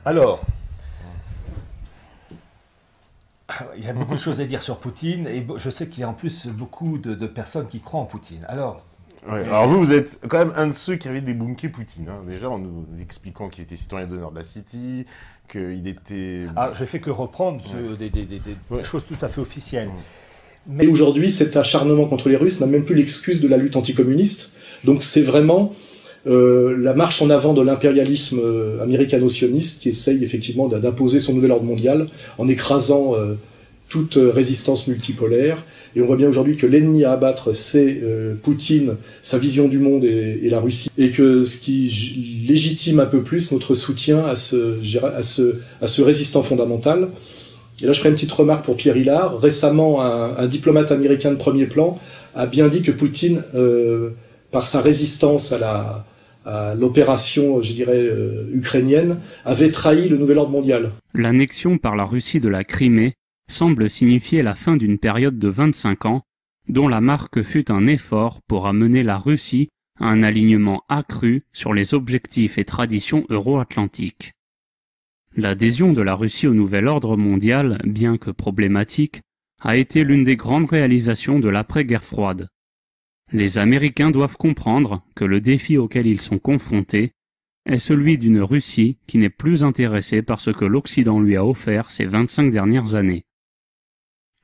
Alors, il y a beaucoup de choses à dire sur Poutine, et je sais qu'il y a en plus beaucoup de personnes qui croient en Poutine. Alors, Ouais, alors vous êtes quand même un de ceux qui avait débunké Poutine, hein. Déjà, en nous expliquant qu'il était citoyen d'honneur de la City, qu'il était... je fais que reprendre Ouais. des Ouais. choses tout à fait officielles. Mm. Mais Et aujourd'hui, cet acharnement contre les Russes n'a même plus l'excuse de la lutte anticommuniste. Donc c'est vraiment la marche en avant de l'impérialisme américano-sioniste qui essaye effectivement d'imposer son nouvel ordre mondial en écrasant toute résistance multipolaire. Et on voit bien aujourd'hui que l'ennemi à abattre, c'est Poutine, sa vision du monde et la Russie. Et que ce qui légitime un peu plus notre soutien à ce résistant fondamental. Et là, je ferai une petite remarque pour Pierre Hillard. Récemment, un diplomate américain de premier plan a bien dit que Poutine, par sa résistance à l'opération, je dirais, ukrainienne, avait trahi le nouvel ordre mondial. L'annexion par la Russie de la Crimée semble signifier la fin d'une période de 25 ans, dont la marque fut un effort pour amener la Russie à un alignement accru sur les objectifs et traditions euro-atlantiques. L'adhésion de la Russie au nouvel ordre mondial, bien que problématique, a été l'une des grandes réalisations de l'après-guerre froide. Les Américains doivent comprendre que le défi auquel ils sont confrontés est celui d'une Russie qui n'est plus intéressée par ce que l'Occident lui a offert ces 25 dernières années.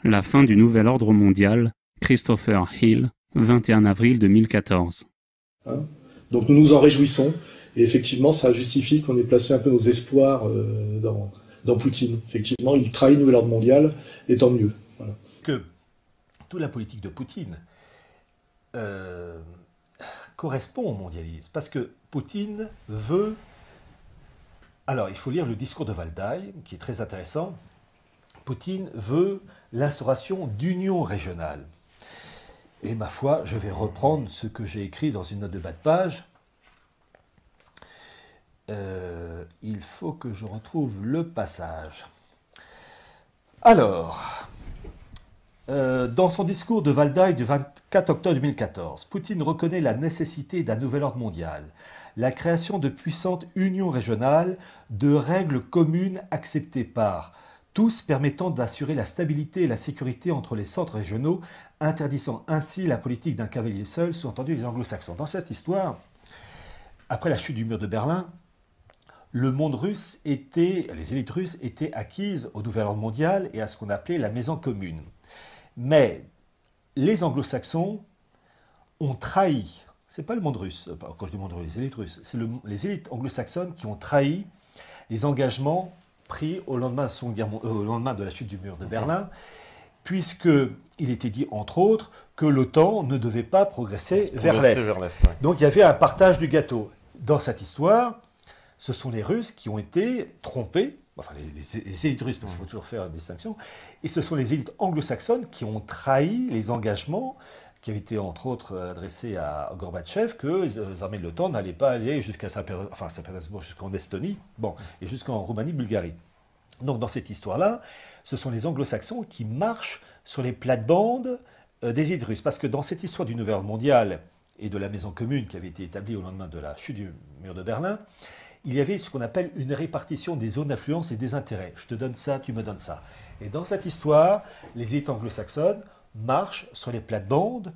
La fin du nouvel ordre mondial, Christopher Hill, 21 avril 2014. Hein. Donc nous nous en réjouissons. Et effectivement, ça justifie qu'on ait placé un peu nos espoirs dans Poutine. Effectivement, il trahit le nouvel ordre mondial, et tant mieux. Voilà. que toute la politique de Poutine correspond au mondialisme. Parce que Poutine veut... Alors, il faut lire le discours de Valdai, qui est très intéressant. Poutine veut l'instauration d'union régionale. Et ma foi, je vais reprendre ce que j'ai écrit dans une note de bas de page. Il faut que je retrouve le passage. Alors, dans son discours de Valdai du 24 octobre 2014, Poutine reconnaît la nécessité d'un nouvel ordre mondial, la création de puissantes unions régionales, de règles communes acceptées par tous permettant d'assurer la stabilité et la sécurité entre les centres régionaux, interdisant ainsi la politique d'un cavalier seul, sous-entendu les anglo-saxons. Dans cette histoire, après la chute du mur de Berlin, le monde russe les élites russes étaient acquises au nouvel ordre mondial et à ce qu'on appelait la maison commune. Mais les anglo-saxons ont trahi, c'est pas le monde russe, quand je dis le monde russe, les élites russes, c'est les élites anglo-saxonnes qui ont trahi les engagements pris au lendemain de la chute du mur de Berlin, puisqu'il était dit, entre autres, que l'OTAN ne devait pas progresser vers l'Est. Ouais. Donc il y avait un partage du gâteau. Dans cette histoire, ce sont les Russes qui ont été trompés, enfin les élites russes, parce qu'il faut toujours faire une distinction, et ce sont les élites anglo-saxonnes qui ont trahi les engagements qui avaient été entre autres adressés à Gorbatchev, que les armées de l'OTAN n'allaient pas aller jusqu'à Saint-Pétersbourg, jusqu'en Estonie, et jusqu'en Roumanie, Bulgarie. Donc dans cette histoire-là, ce sont les anglo-saxons qui marchent sur les plates-bandes des élites russes, parce que dans cette histoire du nouvel ordre mondial et de la maison commune qui avait été établie au lendemain de la chute du mur de Berlin, il y avait ce qu'on appelle une répartition des zones d'influence et des intérêts. Je te donne ça, tu me donnes ça. Et dans cette histoire, les élites anglo-saxonnes marchent sur les plates-bandes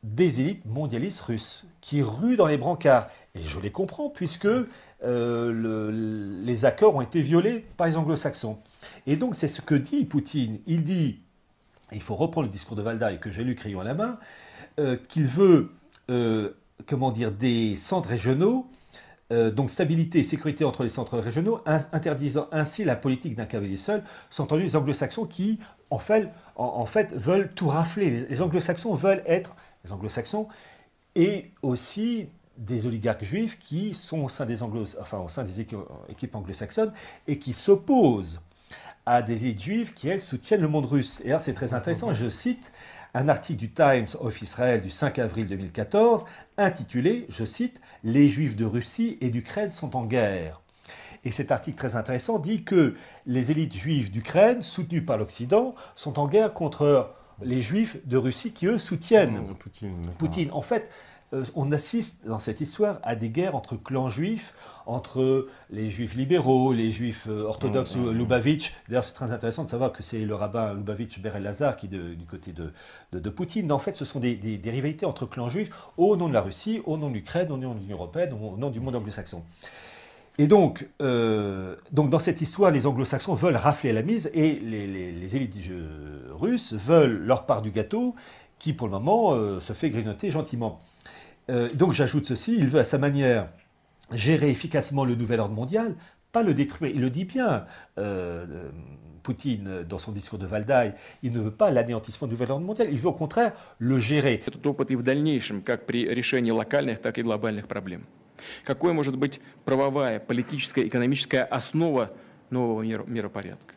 des élites mondialistes russes, qui ruent dans les brancards. Et je les comprends, puisque les accords ont été violés par les anglo-saxons. Et donc c'est ce que dit Poutine. Il dit, il faut reprendre le discours de Valdai, que j'ai lu crayon à la main, qu'il veut des centres régionaux, donc stabilité et sécurité entre les centres régionaux, interdisant ainsi la politique d'un cavalier seul, sont entendus les anglo-saxons qui, en fait, veulent tout rafler. Les anglo-saxons veulent être les anglo-saxons et aussi des oligarques juifs qui sont au sein des équipes anglo-saxonnes et qui s'opposent à des élites juives qui, elles, soutiennent le monde russe. Et alors, c'est très intéressant, je cite un article du Times of Israel du 5 avril 2014, intitulé, je cite, « Les Juifs de Russie et d'Ukraine sont en guerre ». Et cet article très intéressant dit que les élites juives d'Ukraine, soutenues par l'Occident, sont en guerre contre les Juifs de Russie qui, eux, soutiennent Poutine. En fait, on assiste dans cette histoire à des guerres entre clans juifs, entre les juifs libéraux, les juifs orthodoxes, Lubavitch. D'ailleurs, c'est très intéressant de savoir que c'est le rabbin Lubavitch Ber Elazar qui est du côté de Poutine. En fait, ce sont des rivalités entre clans juifs au nom de la Russie, au nom de l'Ukraine, au nom de l'Union européenne, au nom du monde anglo-saxon. Et donc, dans cette histoire, les anglo-saxons veulent rafler la mise et les élites russes veulent leur part du gâteau qui, pour le moment, se fait grignoter gentiment. Donc j'ajoute ceci, il veut à sa manière gérer efficacement le nouvel ordre mondial, pas le détruire. Il le dit bien, Poutine, dans son discours de Валдай, il ne veut pas l'anéantissement du nouvel ordre mondial, il veut au contraire le gérer. Этот опыт и в дальнейшем, как при решении локальных, так и глобальных проблем. Какой может быть правовая, политическая, экономическая основа нового миропорядка,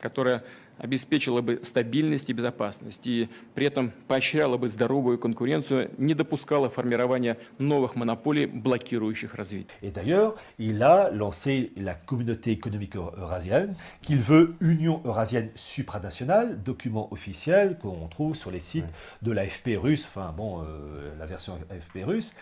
которая обеспечила бы стабильность и безопасность, и при этом поощряла бы здоровую конкуренцию, не допускала формирования новых монополий, блокирующих развитие. Et d'ailleurs, il a lancé la communauté économique eurasienne, qu'il veut Union eurasienne supranationale, document officiel qu'on trouve sur les sites de l'AFP russe, enfin bon, la version AFP russe.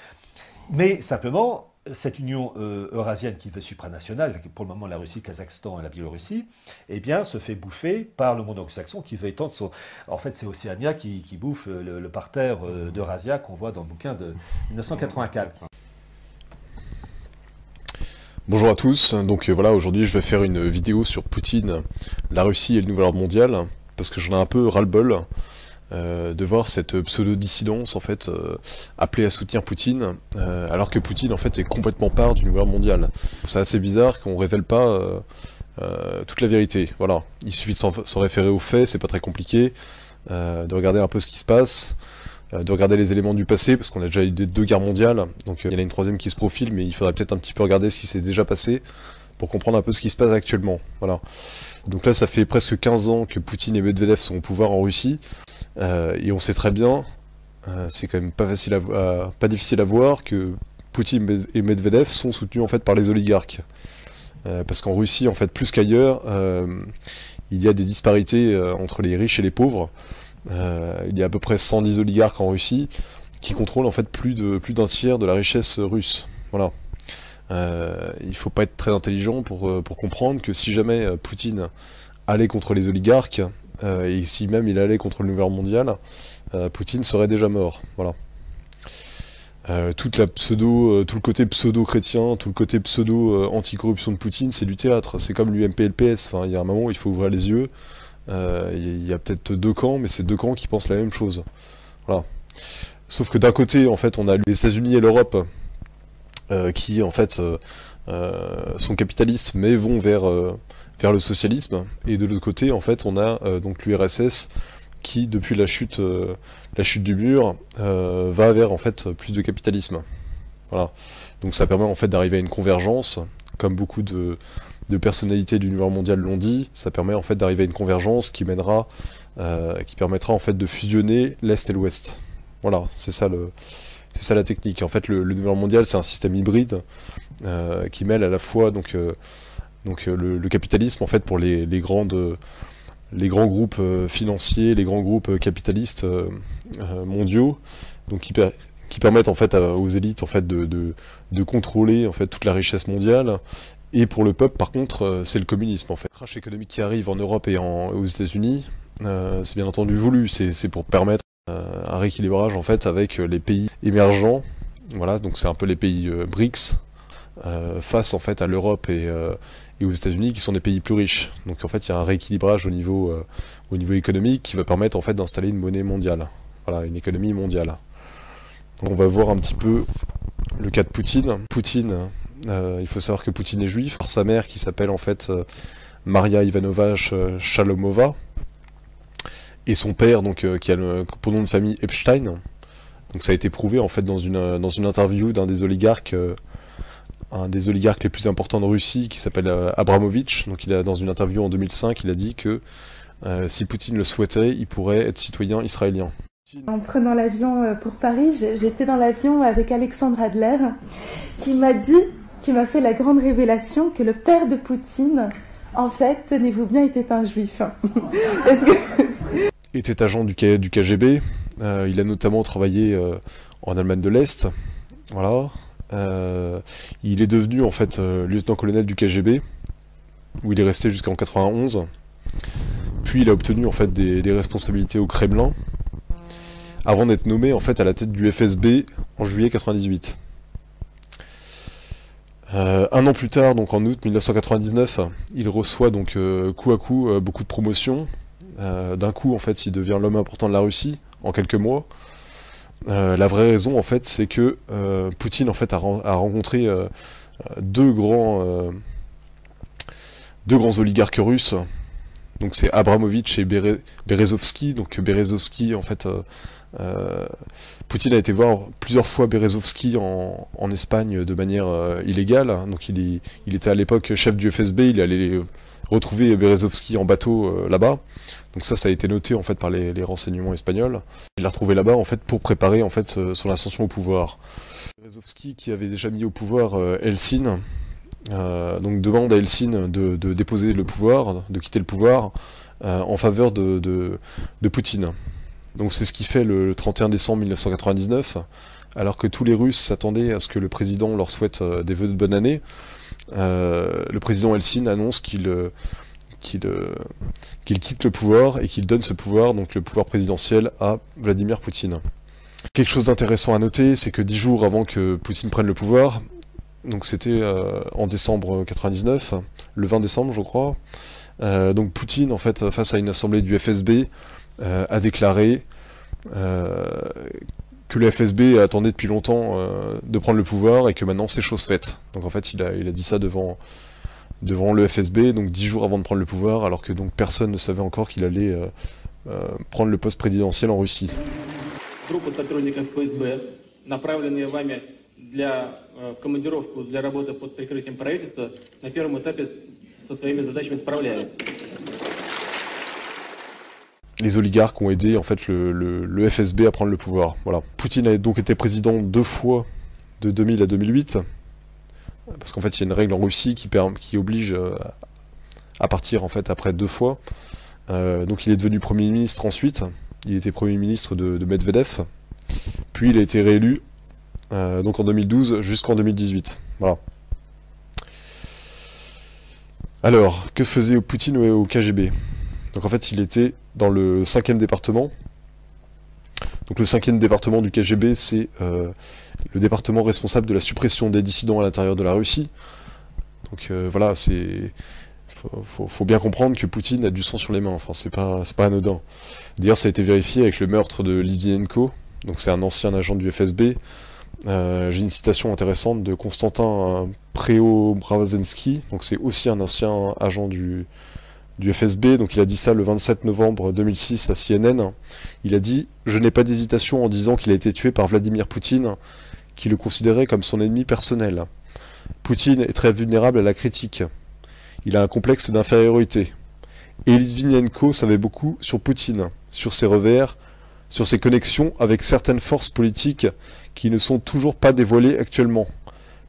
Mais simplement, cette union eurasienne qui veut supranationale, avec pour le moment la Russie, le Kazakhstan et la Biélorussie, eh bien, se fait bouffer par le monde anglo-saxon qui veut étendre son... En fait, c'est Océania qui bouffe le parterre d'Eurasia qu'on voit dans le bouquin de 1984. Bonjour à tous, donc voilà, aujourd'hui je vais faire une vidéo sur Poutine, la Russie et le nouvel ordre mondial, parce que j'en ai un peu ras-le-bol de voir cette pseudo-dissidence en fait appelée à soutenir Poutine, alors que Poutine en fait est complètement part du nouvel ordre mondial. C'est assez bizarre qu'on révèle pas toute la vérité. Voilà, il suffit de s'en référer aux faits, c'est pas très compliqué, de regarder un peu ce qui se passe, de regarder les éléments du passé, parce qu'on a déjà eu deux guerres mondiales, donc il y en a une troisième qui se profile, mais il faudrait peut-être un petit peu regarder ce qui s'est déjà passé pour comprendre un peu ce qui se passe actuellement. Voilà. Donc là, ça fait presque 15 ans que Poutine et Medvedev sont au pouvoir en Russie. Et on sait très bien, c'est quand même pas difficile à voir que Poutine et Medvedev sont soutenus en fait par les oligarques, parce qu'en Russie en fait plus qu'ailleurs, il y a des disparités entre les riches et les pauvres. Il y a à peu près 110 oligarques en Russie qui contrôlent en fait plus d'un tiers de la richesse russe. Voilà. Il faut pas être très intelligent pour comprendre que si jamais Poutine allait contre les oligarques, et si même il allait contre le nouvel ordre mondial, Poutine serait déjà mort. Voilà. Tout le côté pseudo-chrétien, tout le côté pseudo-anticorruption de Poutine, c'est du théâtre. C'est comme l'UMP-LPS. Enfin, il y a un moment où il faut ouvrir les yeux. Il y a peut-être deux camps, mais c'est deux camps qui pensent la même chose. Voilà. Sauf que d'un côté, en fait, on a les États-Unis et l'Europe qui, en fait, sont capitalistes, mais vont vers le socialisme, et de l'autre côté en fait on a donc l'URSS qui depuis la chute du mur va vers en fait plus de capitalisme. Voilà. Donc ça permet en fait d'arriver à une convergence, comme beaucoup de personnalités du nouvel ordre mondial l'ont dit, ça permet en fait d'arriver à une convergence qui permettra en fait de fusionner l'Est et l'Ouest. Voilà, c'est ça la technique. En fait le nouvel ordre mondial c'est un système hybride qui mêle à la fois donc le capitalisme en fait pour les grands groupes financiers, les grands groupes capitalistes mondiaux, donc qui permettent en fait aux élites en fait de contrôler en fait toute la richesse mondiale. Et pour le peuple par contre c'est le communisme en fait. Le crash économique qui arrive en Europe et aux États-Unis, c'est bien entendu voulu, c'est pour permettre un rééquilibrage en fait avec les pays émergents. Voilà, donc c'est un peu les pays BRICS face en fait à l'Europe et aux États-Unis qui sont des pays plus riches. Donc en fait il y a un rééquilibrage au niveau économique qui va permettre en fait d'installer une monnaie mondiale. Voilà, une économie mondiale. On va voir un petit peu le cas de Poutine. Poutine, il faut savoir que Poutine est juif. Sa mère qui s'appelle en fait Maria Ivanovna Shalomova, et son père donc qui a pour nom de famille Epstein. Donc ça a été prouvé en fait dans une interview d'un des oligarques les plus importants de Russie, qui s'appelle Abramovich. Donc dans une interview en 2005, il a dit que si Poutine le souhaitait, il pourrait être citoyen israélien. En prenant l'avion pour Paris, j'étais dans l'avion avec Alexandre Adler, qui m'a fait la grande révélation que le père de Poutine, en fait, tenez-vous bien, était un juif. Il était agent du KGB, il a notamment travaillé en Allemagne de l'Est. Voilà. Il est devenu en fait lieutenant-colonel du KGB, où il est resté jusqu'en 91. Puis il a obtenu en fait des responsabilités au Kremlin, avant d'être nommé en fait à la tête du FSB en juillet 98. Un an plus tard, donc en août 1999, il reçoit donc coup à coup beaucoup de promotions. D'un coup, en fait, il devient l'homme important de la Russie en quelques mois. La vraie raison, en fait, c'est que Poutine, en fait, a rencontré deux grands oligarques russes. Donc c'est Abramovich et Berezovsky. Donc Berezovsky, en fait, Poutine a été voir plusieurs fois Berezovsky en Espagne de manière illégale. Donc il était à l'époque chef du FSB, il est allé retrouver Berezovsky en bateau là-bas. Donc ça a été noté en fait par les renseignements espagnols. Il l'a retrouvé là-bas en fait pour préparer en fait son ascension au pouvoir. Berezovsky, qui avait déjà mis au pouvoir Helsin, donc demande à Helsin de déposer le pouvoir, de quitter le pouvoir en faveur de Poutine. Donc c'est ce qu'il fait le 31 décembre 1999, alors que tous les Russes s'attendaient à ce que le président leur souhaite des vœux de bonne année. Le président Helsin annonce qu'il quitte le pouvoir et qu'il donne ce pouvoir, donc le pouvoir présidentiel, à Vladimir Poutine. Quelque chose d'intéressant à noter, c'est que 10 jours avant que Poutine prenne le pouvoir, donc c'était en décembre 99, le 20 décembre je crois, donc Poutine, en fait, face à une assemblée du FSB, a déclaré que le FSB attendait depuis longtemps de prendre le pouvoir et que maintenant c'est chose faite. Donc en fait il a dit ça devant le FSB, donc 10 jours avant de prendre le pouvoir, alors que donc personne ne savait encore qu'il allait prendre le poste présidentiel en Russie. Les oligarques ont aidé en fait le FSB à prendre le pouvoir. Voilà. Poutine a donc été président 2 fois, de 2000 à 2008, parce qu'en fait il y a une règle en Russie qui oblige à partir en fait après 2 fois. Donc il est devenu Premier ministre ensuite, il était Premier ministre de Medvedev, puis il a été réélu donc en 2012 jusqu'en 2018. Voilà. Alors, que faisait Poutine au KGB ? Donc en fait il était dans le 5e département. Donc le 5e département du KGB, c'est le département responsable de la suppression des dissidents à l'intérieur de la Russie. Donc voilà, faut bien comprendre que Poutine a du sang sur les mains, enfin c'est pas anodin. D'ailleurs ça a été vérifié avec le meurtre de Litvinenko, donc c'est un ancien agent du FSB. J'ai une citation intéressante de Konstantin Preobrazhensky, donc c'est aussi un ancien agent du FSB, donc il a dit ça le 27 novembre 2006 à CNN. Il a dit « Je n'ai pas d'hésitation en disant qu'il a été tué par Vladimir Poutine, qui le considérait comme son ennemi personnel. Poutine est très vulnérable à la critique. Il a un complexe d'infériorité. Et Litvinenko savait beaucoup sur Poutine, sur ses revers, sur ses connexions avec certaines forces politiques qui ne sont toujours pas dévoilées actuellement,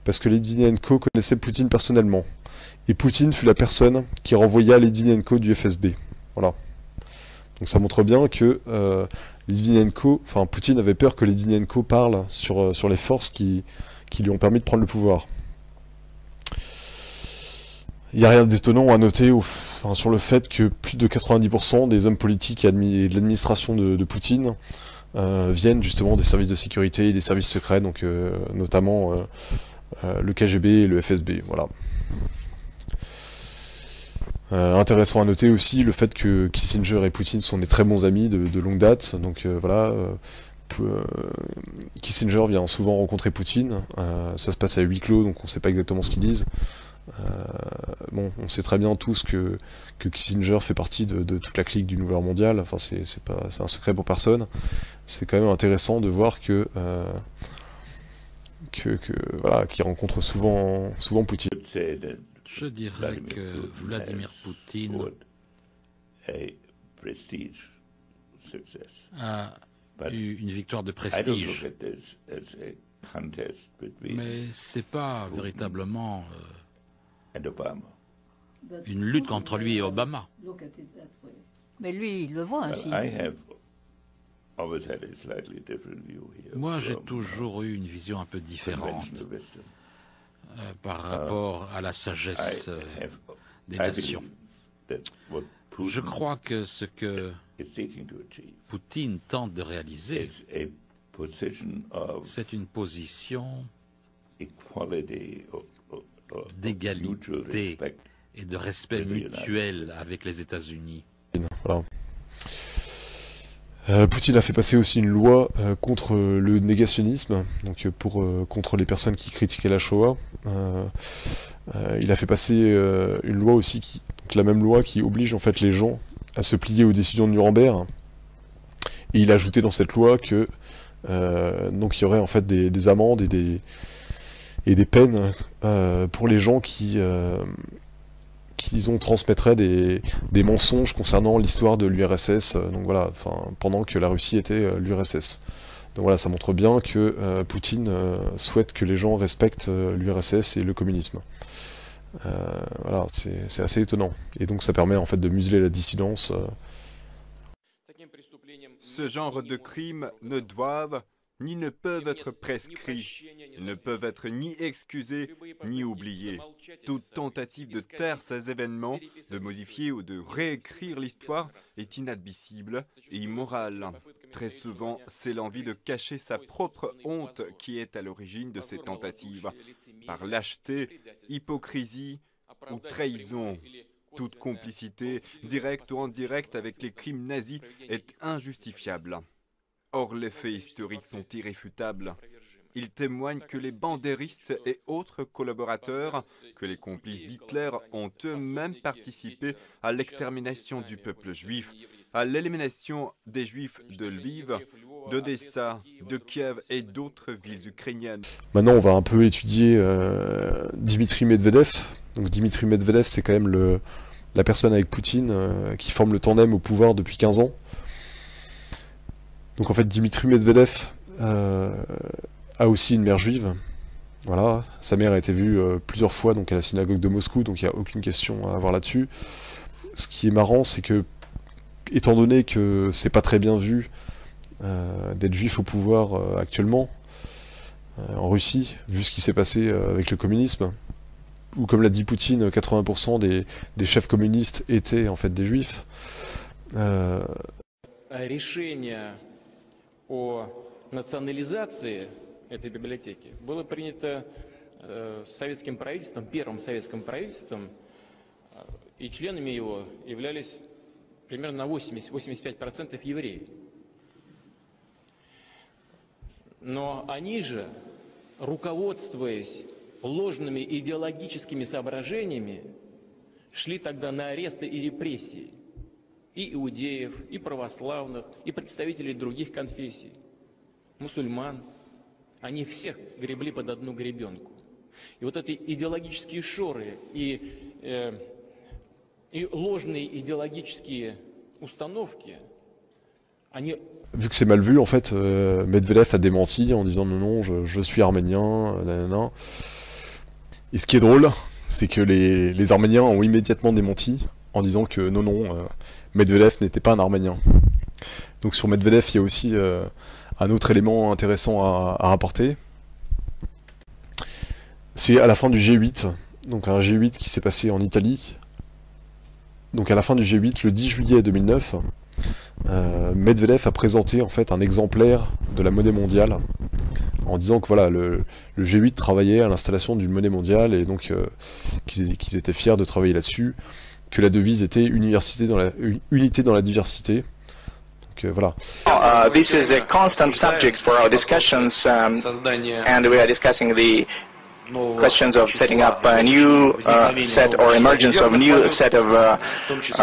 parce que Litvinenko connaissait Poutine personnellement. Et Poutine fut la personne qui renvoya Litvinenko du FSB. » Voilà. Donc ça montre bien que Poutine avait peur que Litvinenko parle sur les forces qui lui ont permis de prendre le pouvoir. Il n'y a rien d'étonnant à noter sur le fait que plus de 90% des hommes politiques et de l'administration de Poutine viennent justement des services de sécurité et des services secrets, donc notamment le KGB et le FSB. Voilà. Intéressant à noter aussi le fait que Kissinger et Poutine sont des très bons amis de longue date. Donc voilà, Kissinger vient souvent rencontrer Poutine. Ça se passe à huis clos, donc on ne sait pas exactement ce qu'ils disent. Bon, on sait très bien tous que Kissinger fait partie de toute la clique du Nouvel Ordre mondial. Enfin, c'est un secret pour personne. C'est quand même intéressant de voir voilà, qu'il rencontre souvent Poutine. Je dirais que Vladimir Poutine a eu une victoire de prestige, mais c'est pas véritablement une lutte contre lui et Obama. Mais lui, il le voit ainsi. Moi, j'ai toujours eu une vision un peu différente par rapport à la sagesse des nations. Je crois que ce que Poutine tente de réaliser, c'est une position d'égalité et de respect mutuel avec les États-Unis. Voilà. Poutine a fait passer aussi une loi contre le négationnisme, donc contre les personnes qui critiquaient la Shoah. Il a fait passer une loi aussi, donc la même loi qui oblige en fait les gens à se plier aux décisions de Nuremberg. Et il a ajouté dans cette loi que donc il y aurait en fait des amendes et des peines pour les gens qui transmettraient des mensonges concernant l'histoire de l'URSS, donc voilà, pendant que la Russie était l'URSS. Donc voilà, ça montre bien que Poutine souhaite que les gens respectent l'URSS et le communisme. Voilà, c'est assez étonnant. Et donc ça permet en fait de museler la dissidence. Ce genre de crimes ne doivent ni ne peuvent être prescrits. Ils ne peuvent être ni excusés ni oubliés. Toute tentative de taire ces événements, de modifier ou de réécrire l'histoire est inadmissible et immorale. Très souvent, c'est l'envie de cacher sa propre honte qui est à l'origine de ces tentatives. Par lâcheté, hypocrisie ou trahison. Toute complicité, directe ou indirecte, avec les crimes nazis est injustifiable. Or, les faits historiques sont irréfutables. Ils témoignent que les bandéristes et autres collaborateurs, que les complices d'Hitler ont eux-mêmes participé à l'extermination du peuple juif, à l'élimination des juifs de Lviv, d'Odessa, de Kiev et d'autres villes ukrainiennes. Maintenant, on va un peu étudier Dimitri Medvedev. Donc Dimitri Medvedev, c'est quand même la personne avec Poutine qui forme le tandem au pouvoir depuis 15 ans. Donc en fait, Dimitri Medvedev a aussi une mère juive. Voilà, sa mère a été vue plusieurs fois donc à la synagogue de Moscou, donc il n'y a aucune question à avoir là-dessus. Ce qui est marrant, c'est que, étant donné que c'est pas très bien vu d'être juif au pouvoir actuellement, en Russie, vu ce qui s'est passé avec le communisme, où comme l'a dit Poutine, 80% des chefs communistes étaient en fait des juifs. О национализации этой библиотеки было принято советским правительством, первым советским правительством, и членами его являлись примерно на 80-85% евреи. Но они же, руководствуясь ложными идеологическими соображениями, шли тогда на аресты и репрессии. И иудеев, и православных, и представителей других конфессий, мусульман, они всех гребли под одну гребенку. И вот эти идеологические шоры и ложные идеологические установки, они... Vu que c'est mal vu, en fait, Medvedev a démenti en disant non, je suis arménien, nanana. Et ce qui est drôle, c'est que les Arméniens ont immédiatement démenti en disant que non, Medvedev n'était pas un Arménien. Donc sur Medvedev, il y a aussi un autre élément intéressant à rapporter. C'est à la fin du G8, donc un G8 qui s'est passé en Italie. Donc à la fin du G8, le 10 juillet 2009, Medvedev a présenté en fait un exemplaire de la monnaie mondiale en disant que voilà, le G8 travaillait à l'installation d'une monnaie mondiale et donc qu'ils étaient fiers de travailler là-dessus, que la devise était unité dans la diversité. Donc voilà. This is a constant subject for our discussions, and we are discussing the questions of setting up a new set or emergence of new set of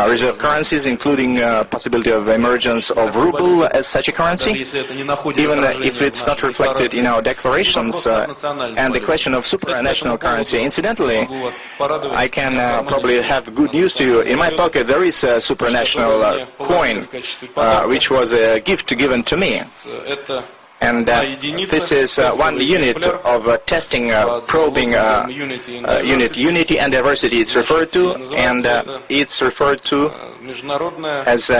reserve currencies, including possibility of emergence of ruble as such a currency, even if it's not reflected in our declarations, and the question of supranational currency. Incidentally, I can probably have good news to you. In my pocket there is a supranational coin, which was a gift given to me. And this is one unit of testing, probing unity and diversity it's referred to, and it's referred to as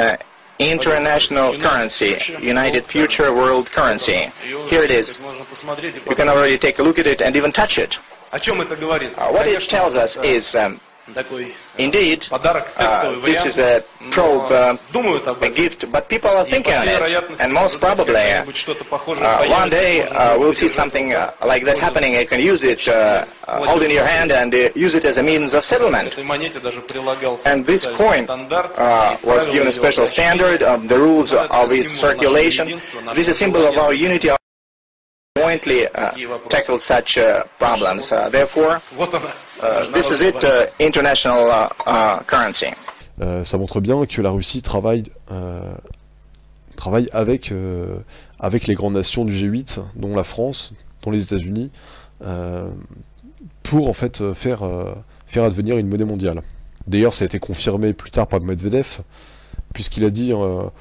international currency, United Future World Currency. Here it is. You can already take a look at it and even touch it. What it tells us is, indeed, this is a probe, a gift, but people are thinking on it, and most probably, one day we'll see something like that happening. You can use it, hold in your hand, and use it as a means of settlement. And this coin was given a special standard, the rules of its circulation. This is a symbol of our unity, jointly tackle such problems. Therefore, this is it, international currency. Ça montre bien que la Russie travaille avec les grandes nations du G8, dont la France, dont les États-Unis, pour en fait faire advenir une monnaie mondiale. D'ailleurs, ça a été confirmé plus tard par Medvedev, puisqu'il a dit au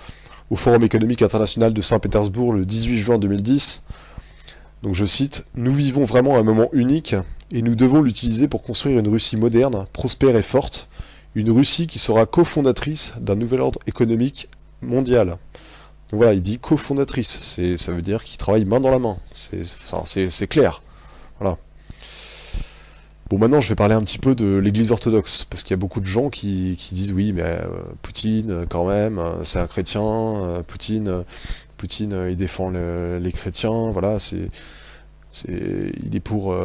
Forum économique international de Saint-Pétersbourg le 18 juin 2010, donc je cite, « Nous vivons vraiment un moment unique et nous devons l'utiliser pour construire une Russie moderne, prospère et forte, une Russie qui sera cofondatrice d'un nouvel ordre économique mondial. » Donc voilà, il dit cofondatrice, ça veut dire qu'il travaille main dans la main, c'est clair. Voilà. Bon, maintenant je vais parler un petit peu de l'Église orthodoxe, parce qu'il y a beaucoup de gens qui disent oui, mais Poutine, quand même, c'est un chrétien, Poutine, il défend les chrétiens, voilà, il est pour,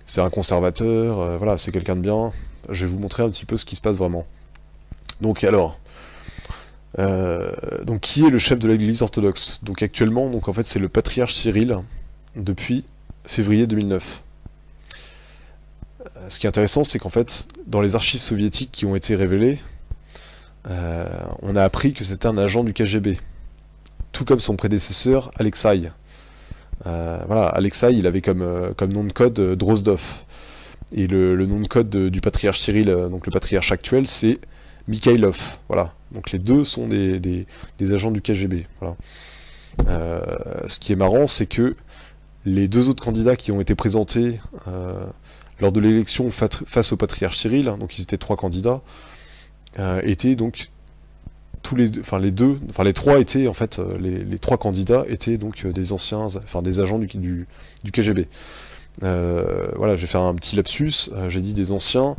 c'est un conservateur, voilà, c'est quelqu'un de bien. Je vais vous montrer un petit peu ce qui se passe vraiment. Donc alors, donc qui est le chef de l'Église orthodoxe? Donc actuellement, donc en fait, c'est le patriarche Cyril depuis février 2009. Ce qui est intéressant, c'est qu'en fait, dans les archives soviétiques qui ont été révélées, on a appris que c'était un agent du KGB. Tout comme son prédécesseur, Alexei. Voilà, Alexei, il avait comme nom de code Drozdov. Et le nom de code du patriarche Cyril, donc le patriarche actuel, c'est Mikhailov. Voilà. Donc les deux sont des agents du KGB. Voilà. Ce qui est marrant, c'est que les deux autres candidats qui ont été présentés lors de l'élection face au patriarche Cyril, donc ils étaient 3 candidats, étaient donc les 3 étaient en fait les 3 candidats étaient donc des anciens, des agents du KGB. Voilà, je vais faire un petit lapsus, j'ai dit des anciens,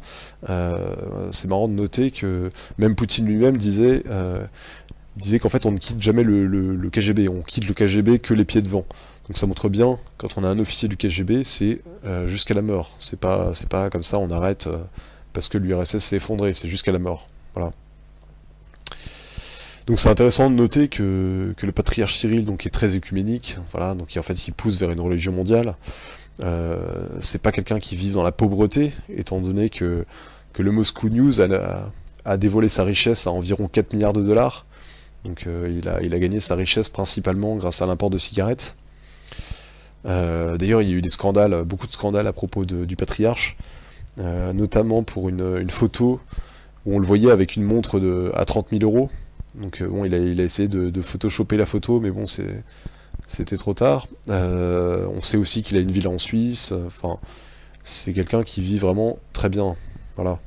c'est marrant de noter que même Poutine lui-même disait qu'en fait on ne quitte jamais le KGB, on quitte le KGB que les pieds devant. Donc ça montre bien, quand on a un officier du KGB, c'est jusqu'à la mort, c'est pas comme ça on arrête parce que l'URSS s'est effondré, c'est jusqu'à la mort, voilà. Donc c'est intéressant de noter que le patriarche Cyril donc, est très œcuménique, voilà, donc en fait il pousse vers une religion mondiale. C'est pas quelqu'un qui vit dans la pauvreté, étant donné que le Moscow News a dévoilé sa richesse à environ 4 milliards de dollars. Donc il a gagné sa richesse principalement grâce à l'import de cigarettes. D'ailleurs il y a eu des scandales, beaucoup de scandales à propos du patriarche, notamment pour une photo où on le voyait avec une montre à 30 000 €. Donc bon, il a essayé de photoshopper la photo, mais bon, c'était trop tard. On sait aussi qu'il a une villa en Suisse. Enfin, c'est quelqu'un qui vit vraiment très bien. Voilà.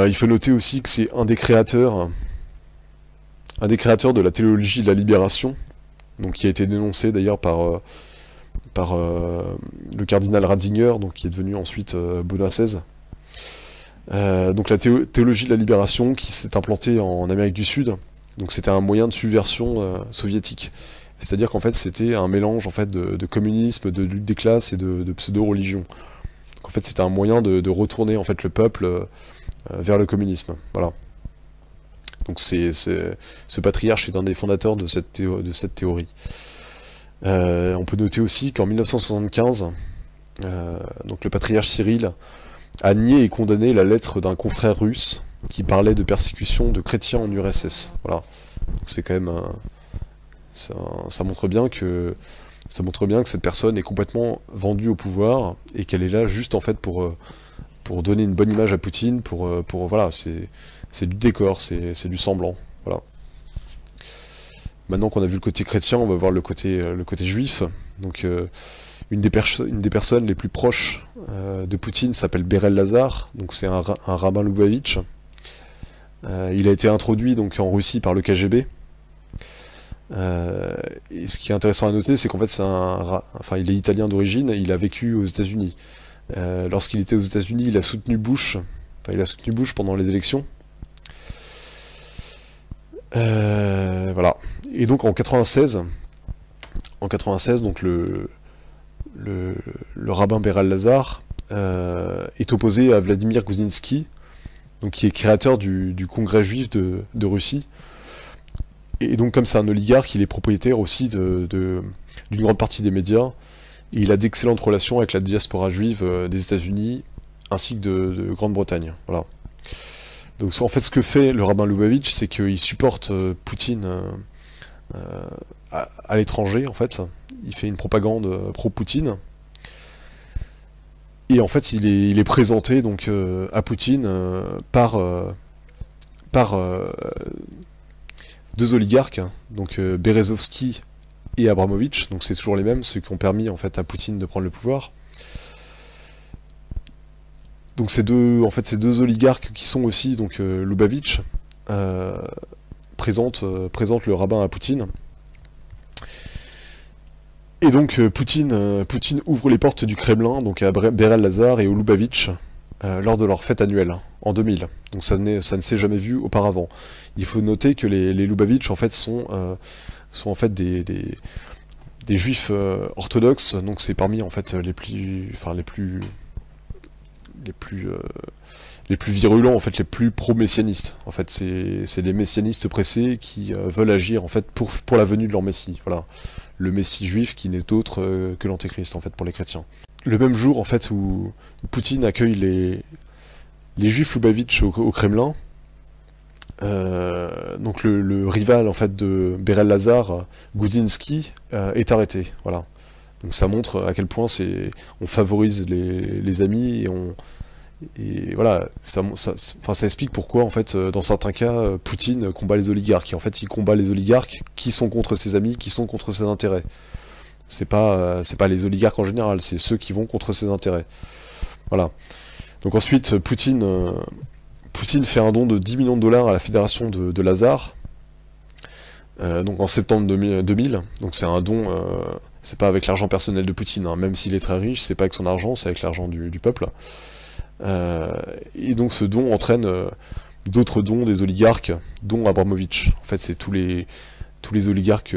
Il faut noter aussi que c'est un des créateurs de la théologie de la libération, donc qui a été dénoncé d'ailleurs par le cardinal Ratzinger, donc qui est devenu ensuite Benoît XVI. Donc la théologie de la libération qui s'est implantée en Amérique du Sud, donc c'était un moyen de subversion soviétique. C'est-à-dire qu'en fait c'était un mélange en fait de communisme, de lutte des classes et de pseudo-religion. Donc en fait c'était un moyen de retourner en fait le peuple vers le communisme. Voilà. Donc ce patriarche est un des fondateurs de cette théorie. On peut noter aussi qu'en 1975, donc le patriarche Cyril a nié et condamné la lettre d'un confrère russe qui parlait de persécution de chrétiens en URSS. Voilà. C'est quand même ça montre bien que cette personne est complètement vendue au pouvoir et qu'elle est là juste en fait pour donner une bonne image à Poutine, voilà, c'est du décor, c'est du semblant. Voilà. Maintenant qu'on a vu le côté chrétien, on va voir le côté juif. Donc une des personnes les plus proches de Poutine s'appelle Berel Lazar, donc c'est un rabbin Lubavitch. Il a été introduit donc en Russie par le KGB. Et ce qui est intéressant à noter, c'est qu'en fait, il est italien d'origine, il a vécu aux États-Unis. Lorsqu'il était aux États-Unis, il a soutenu Bush pendant les élections. Voilà. Et donc en 96, donc le rabbin Beral Lazar est opposé à Vladimir Goudinsky, donc qui est créateur du Congrès juif de Russie. Et donc comme c'est un oligarque, il est propriétaire aussi d'une grande partie des médias. Et il a d'excellentes relations avec la diaspora juive des États-Unis ainsi que de Grande-Bretagne. Voilà. Donc en fait, ce que fait le rabbin Lubavitch, c'est qu'il supporte Poutine à l'étranger, en fait. Il fait une propagande pro-Poutine. Et en fait, il est présenté donc à Poutine par deux oligarques, donc Berezovsky et Abramovich. Donc c'est toujours les mêmes, ceux qui ont permis en fait à Poutine de prendre le pouvoir. Donc ces deux oligarques qui sont aussi donc Lubavitch présentent le rabbin à Poutine. Et donc Poutine ouvre les portes du Kremlin donc à Beral Lazar et au Lubavitch lors de leur fête annuelle en 2000. Donc ça ne s'est jamais vu auparavant. Il faut noter que les Lubavitch en fait sont en fait des juifs orthodoxes. Donc c'est parmi en fait les plus virulents, en fait, les plus pro-messianistes. En fait, c'est les messianistes pressés qui veulent agir en fait pour la venue de leur messie. Voilà, le messie juif qui n'est autre que l'antéchrist en fait pour les chrétiens. Le même jour en fait où Poutine accueille les juifs Lubavitch au Kremlin, donc le rival en fait de Beral Lazar, Goudinsky, est arrêté. Voilà. Donc ça montre à quel point on favorise les amis et voilà, ça explique pourquoi en fait dans certains cas Poutine combat les oligarques. Et en fait il combat les oligarques qui sont contre ses amis, qui sont contre ses intérêts. C'est pas les oligarques en général, c'est ceux qui vont contre ses intérêts. Voilà. Donc ensuite Poutine fait un don de 10 millions de dollars à la fédération de Lazar. Donc en septembre 2000. Donc c'est un don. C'est pas avec l'argent personnel de Poutine, hein. Même s'il est très riche, c'est pas avec son argent, c'est avec l'argent du peuple. Et donc ce don entraîne d'autres dons des oligarques, dont Abramovich. En fait, c'est tous les oligarques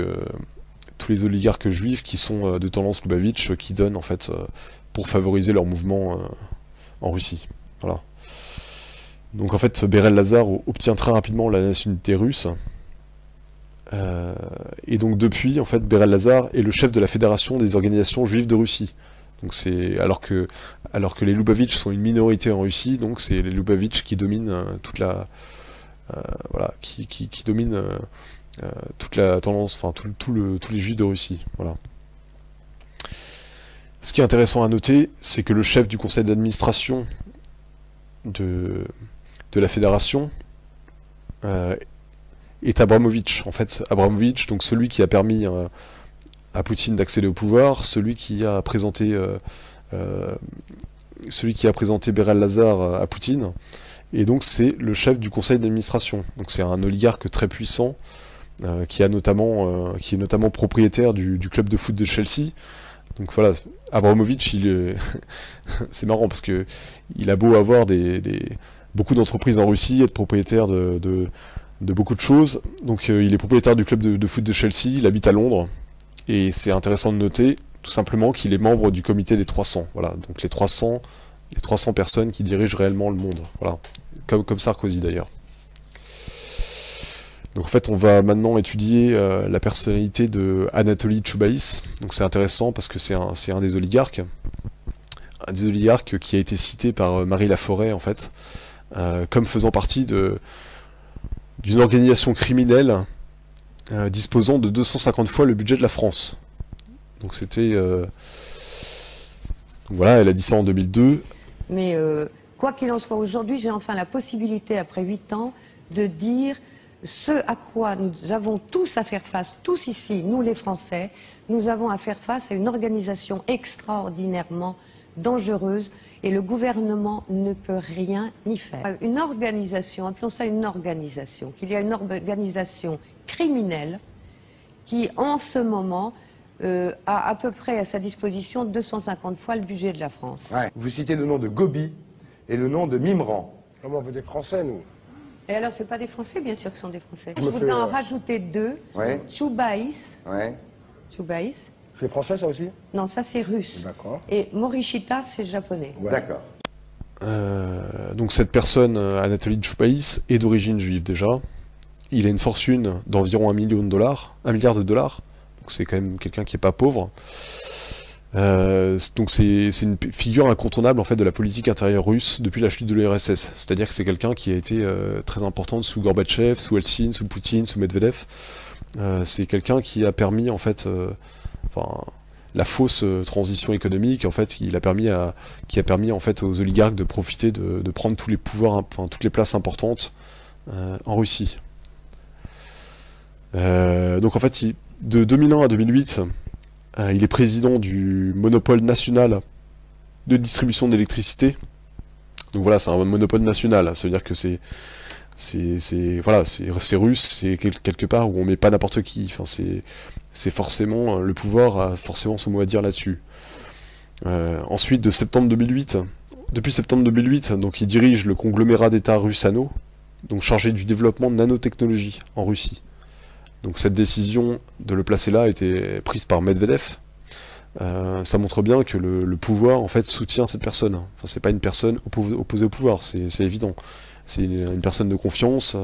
juifs qui sont de tendance Lubavitch qui donnent en fait pour favoriser leur mouvement en Russie. Voilà. Donc en fait, Beral Lazar obtient très rapidement la nationalité russe. Et donc depuis, en fait, Beral Lazar est le chef de la fédération des organisations juives de Russie. Donc c'est alors que les Lubavitch sont une minorité en Russie, donc c'est les Lubavitch qui dominent qui dominent toute la tendance, enfin tous les juifs de Russie. Voilà. Ce qui est intéressant à noter, c'est que le chef du conseil d'administration de la fédération est Abramovich. En fait, Abramovich, donc celui qui a permis à Poutine d'accéder au pouvoir, celui qui a présenté Beral Lazar à Poutine, et donc c'est le chef du conseil d'administration. Donc c'est un oligarque très puissant qui est notamment propriétaire du club de foot de Chelsea. Donc voilà, Abramovich, c'est marrant parce que il a beau avoir beaucoup d'entreprises en Russie, être propriétaire de beaucoup de choses. Donc il est propriétaire du club de foot de Chelsea, il habite à Londres, et c'est intéressant de noter tout simplement qu'il est membre du comité des 300. Voilà, donc les 300 personnes qui dirigent réellement le monde. Voilà, comme Sarkozy d'ailleurs. Donc en fait, on va maintenant étudier la personnalité de Anatoly Chubais. Donc c'est intéressant parce que c'est un des oligarques. Un des oligarques qui a été cité par Marie Laforêt, en fait, comme faisant partie d'une organisation criminelle disposant de 250 fois le budget de la France. Donc c'était... voilà, elle a dit ça en 2002. Mais quoi qu'il en soit, aujourd'hui, j'ai enfin la possibilité, après 8 ans, de dire ce à quoi nous avons tous à faire face, tous ici, nous les Français, nous avons à faire face à une organisation extraordinairement dangereuse, et le gouvernement ne peut rien y faire. Une organisation, appelons ça une organisation, qu'il y a une organisation criminelle qui, en ce moment, a à peu près à sa disposition 250 fois le budget de la France. Ouais. Vous citez le nom de Gobi et le nom de Mimran. Comment on veut des Français, nous? Et alors, c'est pas des Français, bien sûr que ce sont des Français. Je voudrais en rajouter deux. Ouais. Choubaïs. Ouais. Choubaïs. C'est français, ça aussi? Non, ça c'est russe. D'accord. Et Morishita, c'est japonais. Ouais. D'accord. Donc cette personne, Anatoly Choubaïs, est d'origine juive déjà. Il a une fortune d'environ $1 million, $1 milliard. Donc c'est quand même quelqu'un qui est pas pauvre. Donc c'est une figure incontournable en fait de la politique intérieure russe depuis la chute de l'URSS. C'est-à-dire que c'est quelqu'un qui a été très important sous Gorbatchev, sous Eltsine, sous Poutine, sous Medvedev. C'est quelqu'un qui a permis en fait, la fausse transition économique en fait, qui a permis en fait aux oligarques de profiter de prendre tous les pouvoirs, enfin toutes les places importantes en Russie. Donc en fait, de 2001 à 2008, il est président du monopole national de distribution d'électricité. Donc voilà, c'est un monopole national. Ça veut dire que c'est russe, c'est quelque part où on met pas n'importe qui. Enfin, c'est forcément le pouvoir a forcément son mot à dire là-dessus. Ensuite, depuis septembre 2008, donc il dirige le conglomérat d'État Rusano, donc chargé du développement de nanotechnologie en Russie. Donc cette décision de le placer là a été prise par Medvedev. Ça montre bien que le pouvoir en fait soutient cette personne. Enfin, c'est pas une personne opposée au pouvoir, c'est évident. C'est une personne de confiance.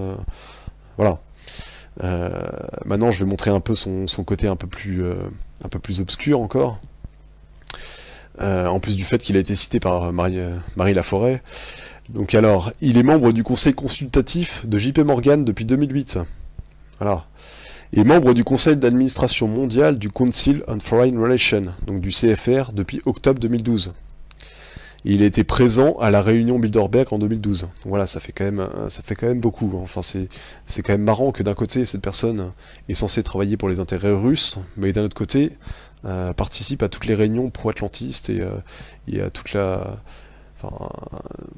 Voilà. Maintenant, je vais montrer un peu son côté un peu plus obscur encore. En plus du fait qu'il a été cité par Marie Laforêt. Donc alors, il est membre du conseil consultatif de JP Morgan depuis 2008. Voilà. Et membre du conseil d'administration mondial du Council on Foreign Relations, donc du CFR, depuis octobre 2012. Et il a été présent à la réunion Bilderberg en 2012. Donc voilà, ça fait quand même beaucoup. Enfin, c'est quand même marrant que d'un côté, cette personne est censée travailler pour les intérêts russes, mais d'un autre côté, participe à toutes les réunions pro-atlantistes et à toute la... Enfin,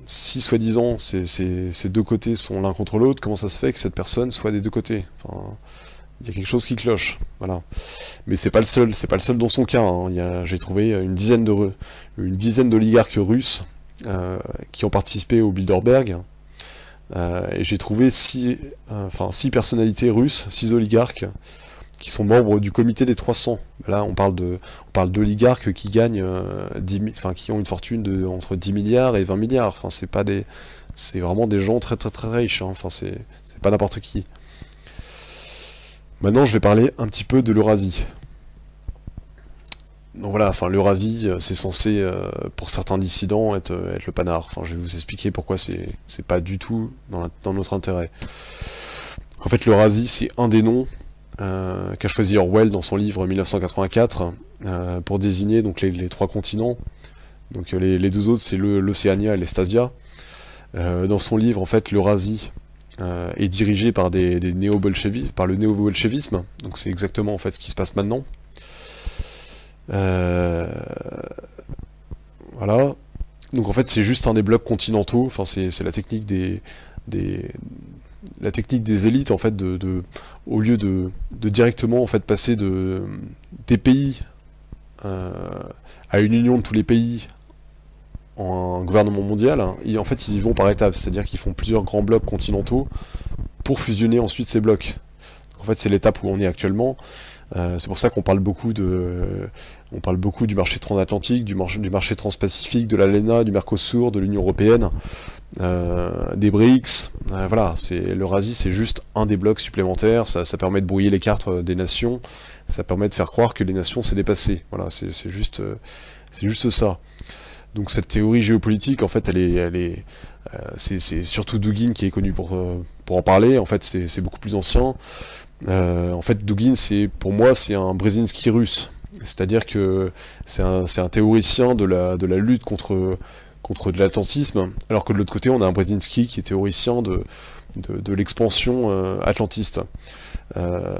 si soi-disant ces deux côtés sont l'un contre l'autre, comment ça se fait que cette personne soit des deux côtés? Enfin, il y a quelque chose qui cloche, voilà. Mais c'est pas le seul dans son cas. Hein. J'ai trouvé une dizaine d'oligarques russes qui ont participé au Bilderberg. Et j'ai trouvé 6 personnalités russes, 6 oligarques, qui sont membres du comité des 300. Là, on parle d'oligarques qui gagnent qui ont une fortune entre 10 milliards et 20 milliards. Enfin, c'est vraiment des gens très très très riches. Hein. Enfin, c'est pas n'importe qui. Maintenant, je vais parler un petit peu de l'Eurasie. Donc voilà, enfin l'Eurasie, c'est censé, pour certains dissidents, être le panard. Enfin, je vais vous expliquer pourquoi c'est pas du tout dans notre intérêt. En fait, l'Eurasie, c'est un des noms qu'a choisi Orwell dans son livre 1984 pour désigner donc les 3 continents. Donc les 2 autres, c'est l'Océania et l'Estasia. Dans son livre, en fait, l'Eurasie est dirigé par le néo-bolchevisme, donc c'est exactement en fait ce qui se passe maintenant. Voilà. Donc en fait c'est juste un des blocs continentaux. Enfin c'est la technique des élites en fait au lieu de directement en fait passer des pays à une union de tous les pays en gouvernement mondial, hein, en fait ils y vont par étapes, c'est-à-dire qu'ils font plusieurs grands blocs continentaux pour fusionner ensuite ces blocs. En fait c'est l'étape où on est actuellement. C'est pour ça qu'on parle beaucoup du marché transatlantique, du marché transpacifique, de l'ALENA, du Mercosur, de l'Union Européenne, des BRICS. Voilà, l'Eurasie c'est juste un des blocs supplémentaires, ça permet de brouiller les cartes des nations, ça permet de faire croire que les nations s'est dépassées. Voilà, c'est juste ça. Donc cette théorie géopolitique, en fait, c'est surtout Dugin qui est connu pour en parler. En fait, c'est beaucoup plus ancien. En fait, Dugin, pour moi, c'est un Brzezinski russe. C'est-à-dire que c'est un théoricien de la lutte contre de l'atlantisme, alors que de l'autre côté, on a un Brzezinski qui est théoricien de l'expansion atlantiste.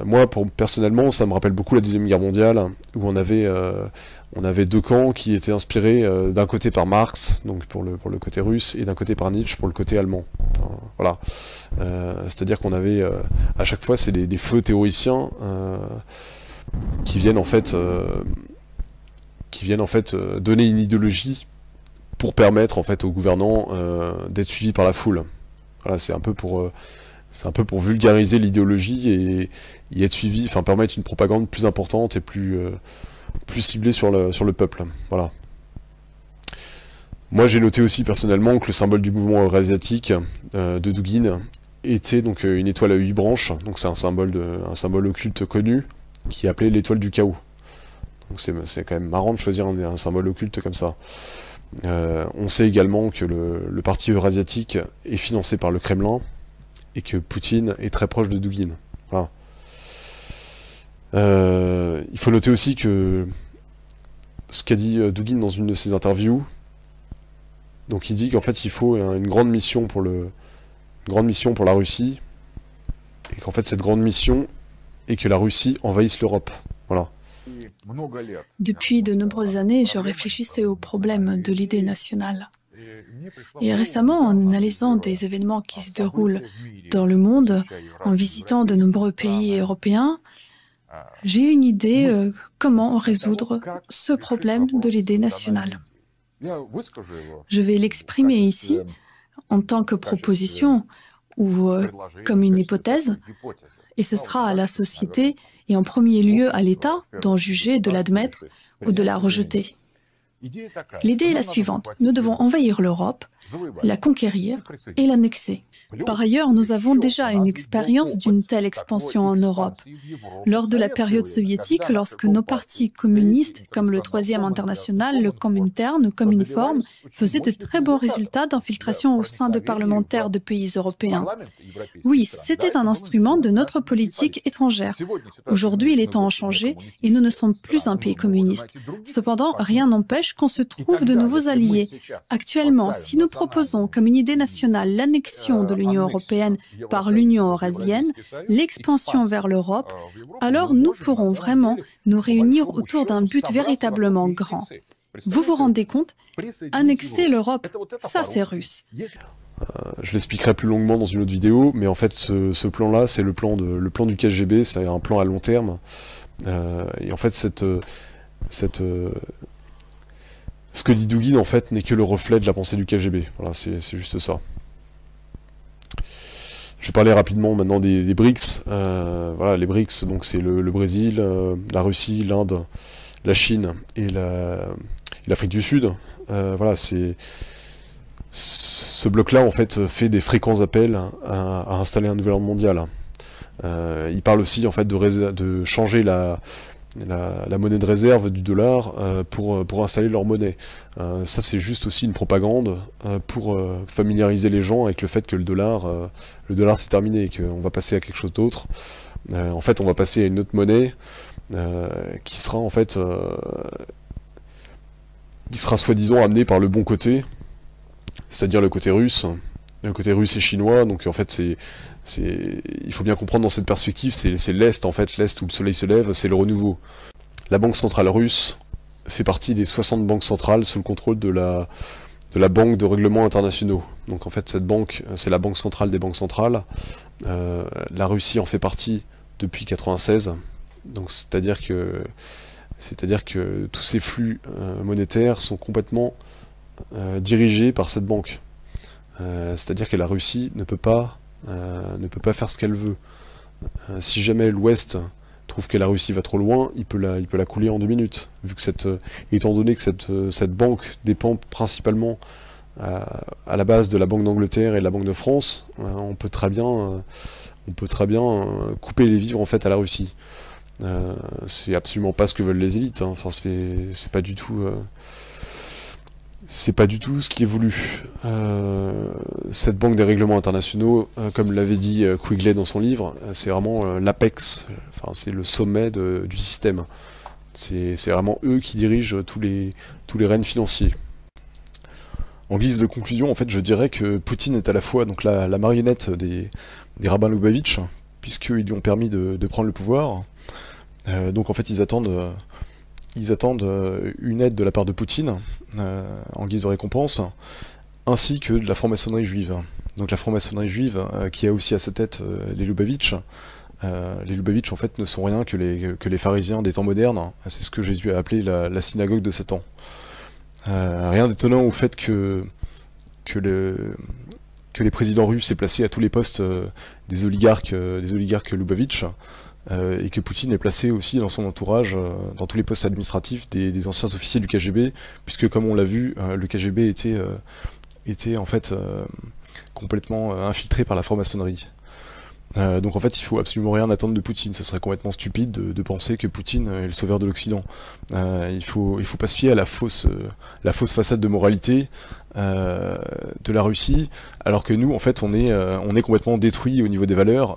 Moi, personnellement, ça me rappelle beaucoup la Deuxième Guerre mondiale, où on avait on avait deux camps qui étaient inspirés d'un côté par Marx, donc pour le côté russe, et d'un côté par Nietzsche pour le côté allemand. Enfin, voilà. C'est-à-dire qu'on avait à chaque fois c'est des feux théoriciens qui viennent en fait donner une idéologie pour permettre en fait aux gouvernants d'être suivis par la foule. Voilà, c'est un peu pour vulgariser l'idéologie et être suivi, enfin permettre une propagande plus importante et plus ciblée sur le peuple. Voilà. Moi j'ai noté aussi personnellement que le symbole du mouvement eurasiatique de Dugin était donc une étoile à 8 branches, donc c'est un symbole occulte connu qui est appelé l'étoile du chaos. Donc c'est quand même marrant de choisir un symbole occulte comme ça. On sait également que le parti eurasiatique est financé par le Kremlin et que Poutine est très proche de Dugin. Voilà. Il faut noter aussi que ce qu'a dit Dugin dans une de ses interviews, donc il dit qu'en fait il faut une grande mission pour la Russie, et qu'en fait cette grande mission est que la Russie envahisse l'Europe. Voilà. Depuis de nombreuses années, je réfléchissais aux problèmes de l'idée nationale. Et récemment, en analysant des événements qui se déroulent dans le monde, en visitant de nombreux pays européens, j'ai eu une idée comment résoudre ce problème de l'idée nationale. Je vais l'exprimer ici en tant que proposition ou comme une hypothèse, et ce sera à la société et en premier lieu à l'État d'en juger, de l'admettre ou de la rejeter. L'idée est la suivante. Nous devons envahir l'Europe, la conquérir et l'annexer. Par ailleurs, nous avons déjà une expérience d'une telle expansion en Europe. Lors de la période soviétique, lorsque nos partis communistes, comme le Troisième International, le Comintern ou Communiform, faisaient de très bons résultats d'infiltration au sein de parlementaires de pays européens. Oui, c'était un instrument de notre politique étrangère. Aujourd'hui, les temps ont changé et nous ne sommes plus un pays communiste. Cependant, rien n'empêche qu'on se trouve de nouveaux alliés. Actuellement, si nous proposons comme une idée nationale l'annexion de l'Union européenne par l'Union eurasienne, l'expansion vers l'Europe, alors nous pourrons vraiment nous réunir autour d'un but véritablement grand. Vous vous rendez compte? Annexer l'Europe, ça c'est russe. Je l'expliquerai plus longuement dans une autre vidéo, mais en fait ce plan-là, c'est le plan du KGB, c'est un plan à long terme. Et en fait ce que dit Dugin en fait n'est que le reflet de la pensée du KGB. Voilà, c'est juste ça. Je vais parler rapidement maintenant des BRICS. Voilà, les BRICS, donc c'est le Brésil, la Russie, l'Inde, la Chine et l'Afrique du Sud. Voilà, ce bloc-là en fait fait des fréquents appels à installer un nouvel ordre mondial. Il parle aussi en fait de changer la monnaie de réserve du dollar pour installer leur monnaie. Ça c'est juste aussi une propagande pour familiariser les gens avec le fait que le dollar c'est terminé et qu'on va passer à quelque chose d'autre. En fait on va passer à une autre monnaie qui sera en fait soi-disant amenée par le bon côté, c'est-à-dire le côté russe et chinois. Donc en fait il faut bien comprendre dans cette perspective, c'est l'Est en fait, l'Est où le soleil se lève, c'est le renouveau. La Banque centrale russe fait partie des 60 banques centrales sous le contrôle de la Banque de règlements internationaux. Donc en fait cette banque, c'est la banque centrale des banques centrales. La Russie en fait partie depuis 1996. Donc c'est-à-dire que tous ces flux monétaires sont complètement dirigés par cette banque. C'est-à-dire que la Russie ne peut pas faire ce qu'elle veut. Si jamais l'Ouest trouve que la Russie va trop loin, il peut la couler en 2 minutes. Vu que étant donné que cette banque dépend principalement à la base de la Banque d'Angleterre et de la Banque de France, on peut très bien couper les vivres en fait à la Russie. C'est absolument pas ce que veulent les élites. Hein. Enfin, c'est pas du tout. C'est pas du tout ce qui est voulu. Cette banque des règlements internationaux, comme l'avait dit Quigley dans son livre, c'est vraiment l'apex, enfin, c'est le sommet du système. C'est vraiment eux qui dirigent tous les rênes financiers. En guise de conclusion, en fait, je dirais que Poutine est à la fois donc, la marionnette des rabbins Lubavitch, puisqu'ils lui ont permis de prendre le pouvoir. Donc en fait, ils attendent ils attendent une aide de la part de Poutine, en guise de récompense, ainsi que de la franc-maçonnerie juive. Donc la franc-maçonnerie juive, qui a aussi à sa tête les Lubavitch. Les Lubavitch, en fait, ne sont rien que les pharisiens des temps modernes. C'est ce que Jésus a appelé la synagogue de Satan. Rien d'étonnant au fait que les présidents russes aient placé à tous les postes des oligarques Lubavitch, et que Poutine ait placé aussi dans son entourage, dans tous les postes administratifs, des anciens officiers du KGB, puisque comme on l'a vu, le KGB était en fait complètement infiltré par la franc-maçonnerie. Donc en fait il faut absolument rien attendre de Poutine, ce serait complètement stupide de penser que Poutine est le sauveur de l'Occident. Il faut pas se fier à la fausse façade de moralité de la Russie, alors que nous en fait on est complètement détruit au niveau des valeurs,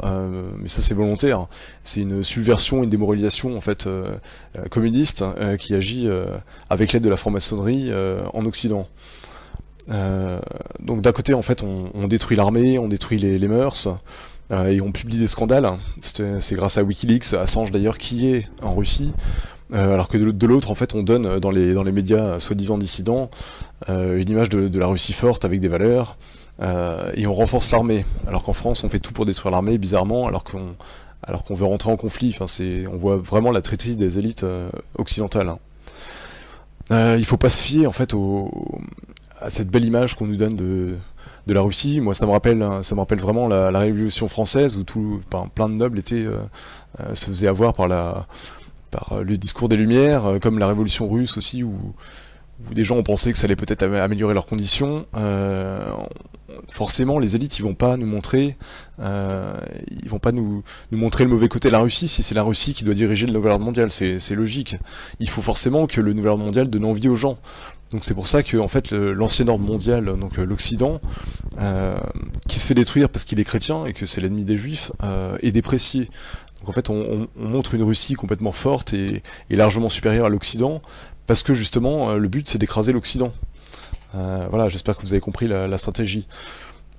mais ça c'est volontaire, c'est une subversion, une démoralisation en fait communiste qui agit avec l'aide de la franc-maçonnerie en Occident. Donc d'un côté en fait on détruit l'armée, on détruit les mœurs, et on publie des scandales. C'est grâce à Wikileaks, Assange d'ailleurs, qui est en Russie, alors que de l'autre en fait on donne dans les médias soi-disant dissidents une image de la Russie forte avec des valeurs, et on renforce l'armée, alors qu'en France on fait tout pour détruire l'armée bizarrement, alors qu'on veut rentrer en conflit. Enfin, on voit vraiment la traîtrise des élites occidentales. Il faut pas se fier en fait à cette belle image qu'on nous donne de la Russie. Moi ça me rappelle vraiment la Révolution française, où plein de nobles se faisaient avoir par le discours des Lumières, comme la Révolution russe aussi, où des gens ont pensé que ça allait peut-être améliorer leurs conditions. Forcément les élites ils vont pas nous montrer le mauvais côté de la Russie si c'est la Russie qui doit diriger le nouvel ordre mondial, c'est logique. Il faut forcément que le nouvel ordre mondial donne envie aux gens. Donc c'est pour ça que en fait l'ancien ordre mondial, donc l'Occident, qui se fait détruire parce qu'il est chrétien et que c'est l'ennemi des Juifs, est déprécié. Donc en fait on montre une Russie complètement forte et largement supérieure à l'Occident, parce que justement le but c'est d'écraser l'Occident. Voilà, j'espère que vous avez compris la stratégie.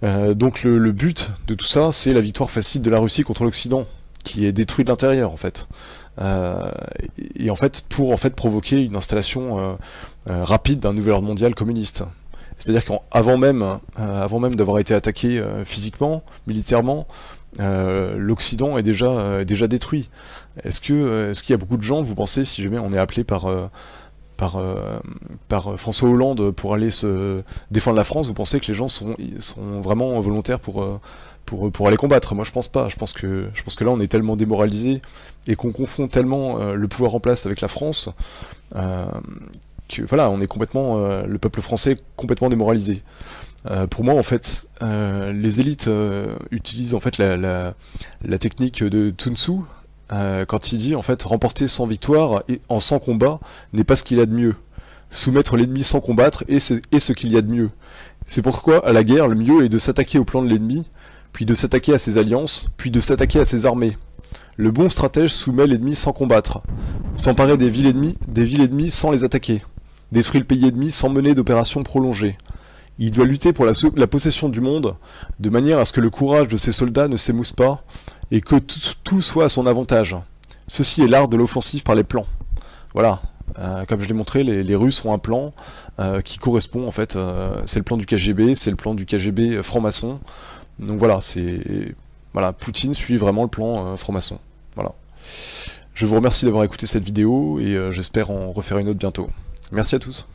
Donc le but de tout ça, c'est la victoire facile de la Russie contre l'Occident, qui est détruit de l'intérieur en fait. Et en fait pour provoquer une installation rapide d'un nouvel ordre mondial communiste. C'est-à-dire qu'avant même d'avoir été attaqué physiquement, militairement, l'Occident est déjà détruit. Est-ce qu'il y a beaucoup de gens, vous pensez, si jamais on est appelé par François Hollande pour aller se défendre la France, vous pensez que les gens sont vraiment volontaires pour aller combattre? Moi je pense pas. Je pense que là on est tellement démoralisé et qu'on confond tellement le pouvoir en place avec la France que voilà, on est complètement le peuple français est complètement démoralisé. Pour moi en fait les élites utilisent en fait la technique de Sun Tzu, quand il dit en fait remporter sans victoire et en 100 combats n'est pas ce qu'il y a de mieux. Soumettre l'ennemi sans combattre est ce qu'il y a de mieux. C'est pourquoi à la guerre le mieux est de s'attaquer au plan de l'ennemi, puis de s'attaquer à ses alliances, puis de s'attaquer à ses armées. Le bon stratège soumet l'ennemi sans combattre, s'emparer des villes ennemies sans les attaquer, détruit le pays ennemi sans mener d'opérations prolongées. Il doit lutter pour la possession du monde, de manière à ce que le courage de ses soldats ne s'émousse pas, et que tout soit à son avantage. Ceci est l'art de l'offensive par les plans. Voilà, comme je l'ai montré, les Russes ont un plan qui correspond en fait, c'est le plan du KGB, c'est le plan du KGB franc-maçon. Donc voilà, Poutine suit vraiment le plan franc-maçon. Voilà. Je vous remercie d'avoir écouté cette vidéo et j'espère en refaire une autre bientôt. Merci à tous.